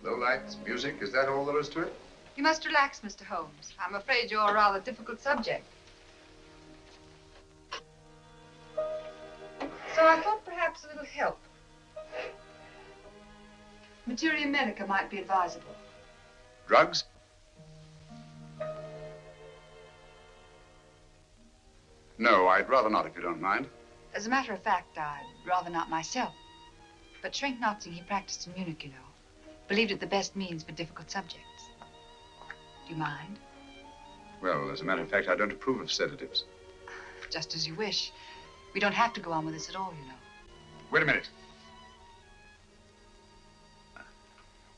Low lights, music, is that all there is to it? You must relax, Mr. Holmes. I'm afraid you're a rather difficult subject. So I thought perhaps a little help. Materia medica might be advisable. Drugs? No, I'd rather not, if you don't mind. As a matter of fact, I'd rather not myself. But Schrenk-Notzing, he practiced in Munich, you know. Believed it the best means for difficult subjects. Do you mind? Well, as a matter of fact, I don't approve of sedatives. Just as you wish. We don't have to go on with this at all, you know. Wait a minute.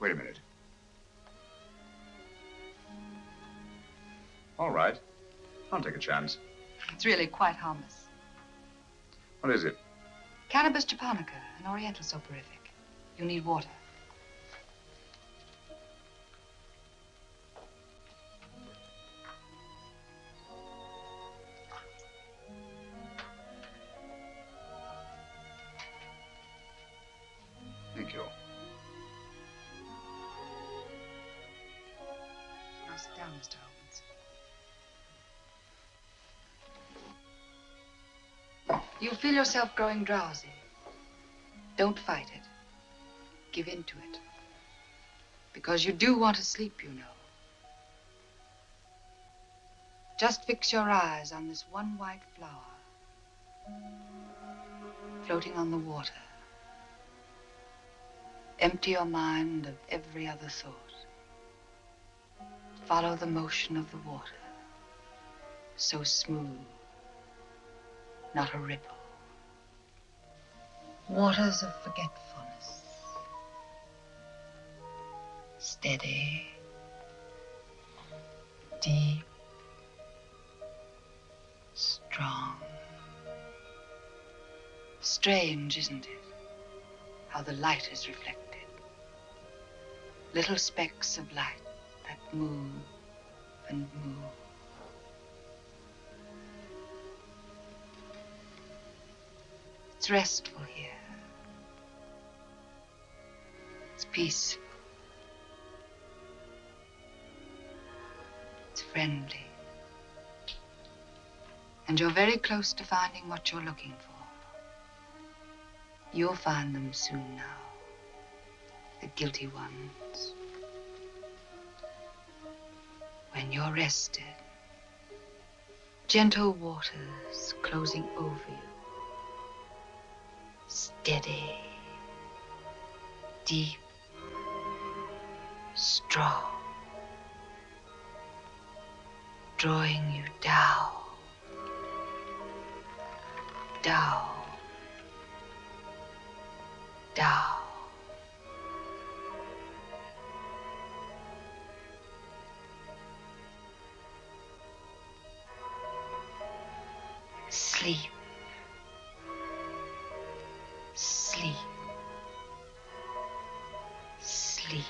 Wait a minute. All right. I'll take a chance. It's really quite harmless. What is it? Cannabis japonica, an oriental soporific. You need water. Thank you. Now sit down, Mr. Holmes. You feel yourself growing drowsy. Don't fight it. Give in to it. Because you do want to sleep, you know. Just fix your eyes on this one white flower floating on the water. Empty your mind of every other thought. Follow the motion of the water. So smooth, not a ripple. Waters of forgetfulness. Steady, deep, strong. Strange, isn't it? How the light is reflected. Little specks of light that move and move. It's restful here. It's peaceful. It's friendly. And you're very close to finding what you're looking for. You'll find them soon now. The guilty ones. When you're rested, gentle waters closing over you. Steady, deep, strong. Drawing you down, down, down. Sleep. Sleep. Sleep.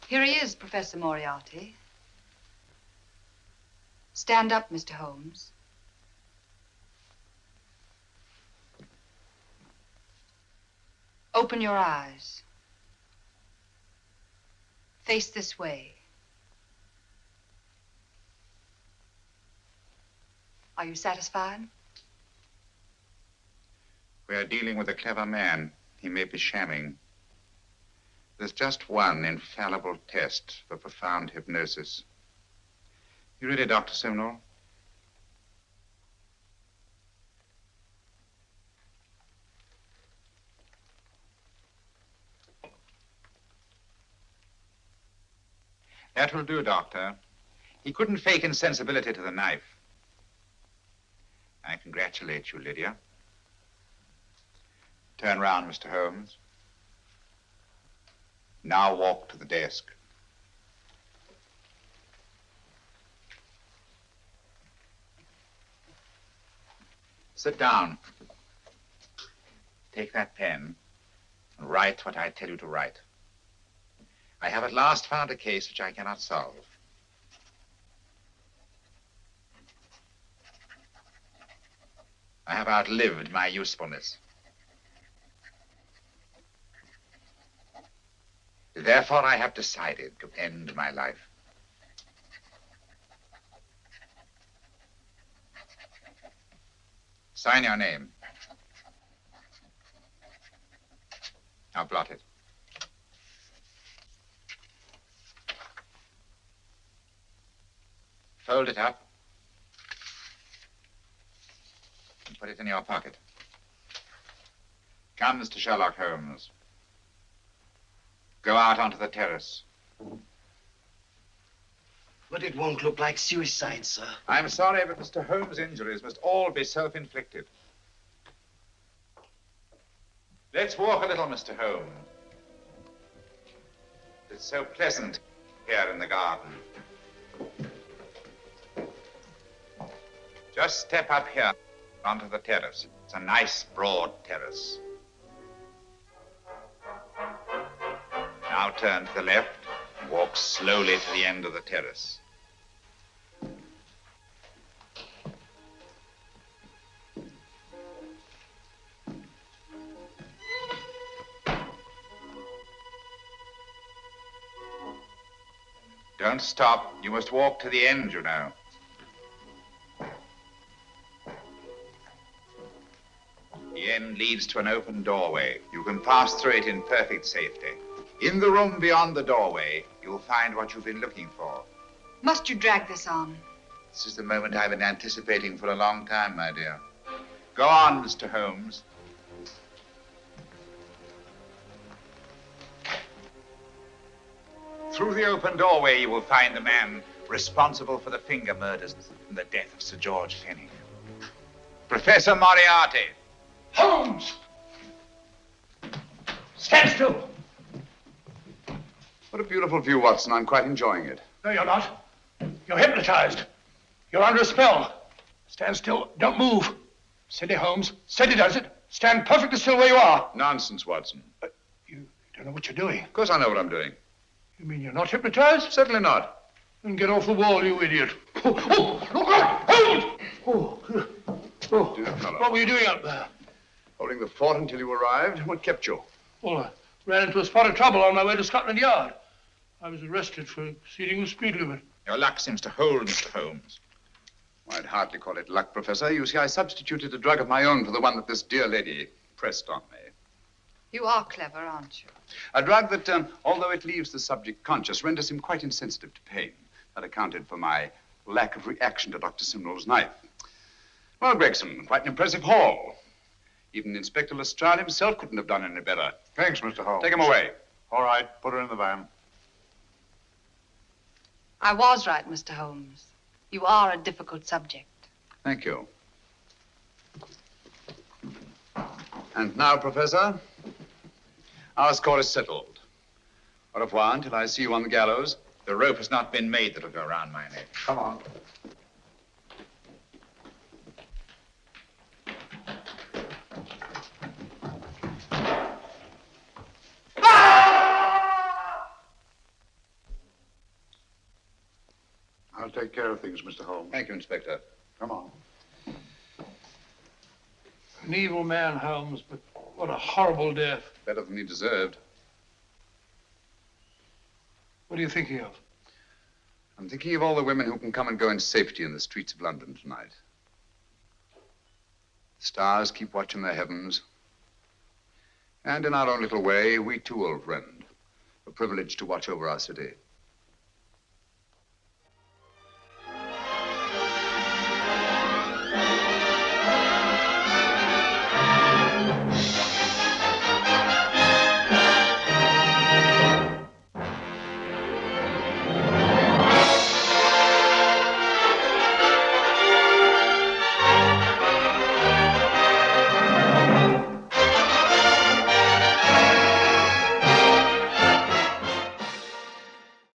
Here he is, Professor Moriarty. Stand up, Mr. Holmes. Open your eyes. Face this way. Are you satisfied? We are dealing with a clever man. He may be shamming. There's just one infallible test for profound hypnosis. You ready, Dr. Simnel? That will do, Doctor. He couldn't fake insensibility to the knife. I congratulate you, Lydia. Turn round, Mr. Holmes. Now walk to the desk. Sit down. Take that pen and write what I tell you to write. I have at last found a case which I cannot solve. I have outlived my usefulness. Therefore, I have decided to end my life. Sign your name. Now blot it. Fold it up and put it in your pocket. Come, Mr. Sherlock Holmes. Go out onto the terrace. But it won't look like suicide, sir. I'm sorry, but Mr. Holmes' injuries must all be self-inflicted. Let's walk a little, Mr. Holmes. It's so pleasant here in the garden. Just step up here onto the terrace. It's a nice, broad terrace. Now turn to the left and walk slowly to the end of the terrace. Don't stop. You must walk to the end, you know. The end leads to an open doorway. You can pass through it in perfect safety. In the room beyond the doorway, you'll find what you've been looking for. Must you drag this on? This is the moment I've been anticipating for a long time, my dear. Go on, Mr. Holmes. Through the open doorway, you will find the man responsible for the finger murders and the death of Sir George Fenwick. Professor Moriarty. Holmes! Stand still. What a beautiful view, Watson. I'm quite enjoying it. No, you're not. You're hypnotized. You're under a spell. Stand still. Don't move. Steady, Holmes. Steady does it. Stand perfectly still where you are. Nonsense, Watson. You don't know what you're doing. Of course I know what I'm doing. You mean you're not hypnotized? Certainly not. Then get off the wall, you idiot. Oh, look out! Holmes! Oh, Dear fellow. What were you doing up there? Holding the fort until you arrived. What kept you? Well, I ran into a spot of trouble on my way to Scotland Yard. I was arrested for exceeding the speed limit. Your luck seems to hold, Mr. Holmes. I'd hardly call it luck, Professor. You see, I substituted a drug of my own for the one that this dear lady pressed on me. You are clever, aren't you? A drug that, although it leaves the subject conscious, renders him quite insensitive to pain. That accounted for my lack of reaction to Dr. Simnel's knife. Well, Gregson, quite an impressive haul. Even Inspector Lestrade himself couldn't have done any better. Thanks, Mr. Holmes. Take him away. All right, put her in the van. I was right, Mr. Holmes. You are a difficult subject. Thank you. And now, Professor, our score is settled. Au revoir until I see you on the gallows. The rope has not been made that'll go around my neck. Come on. take care of things, Mr. Holmes. Thank you, Inspector. Come on. An evil man, Holmes, but what a horrible death. Better than he deserved. What are you thinking of? I'm thinking of all the women who can come and go in safety in the streets of London tonight. The stars keep watching the heavens. And in our own little way, we too, old friend, are privileged to watch over our city.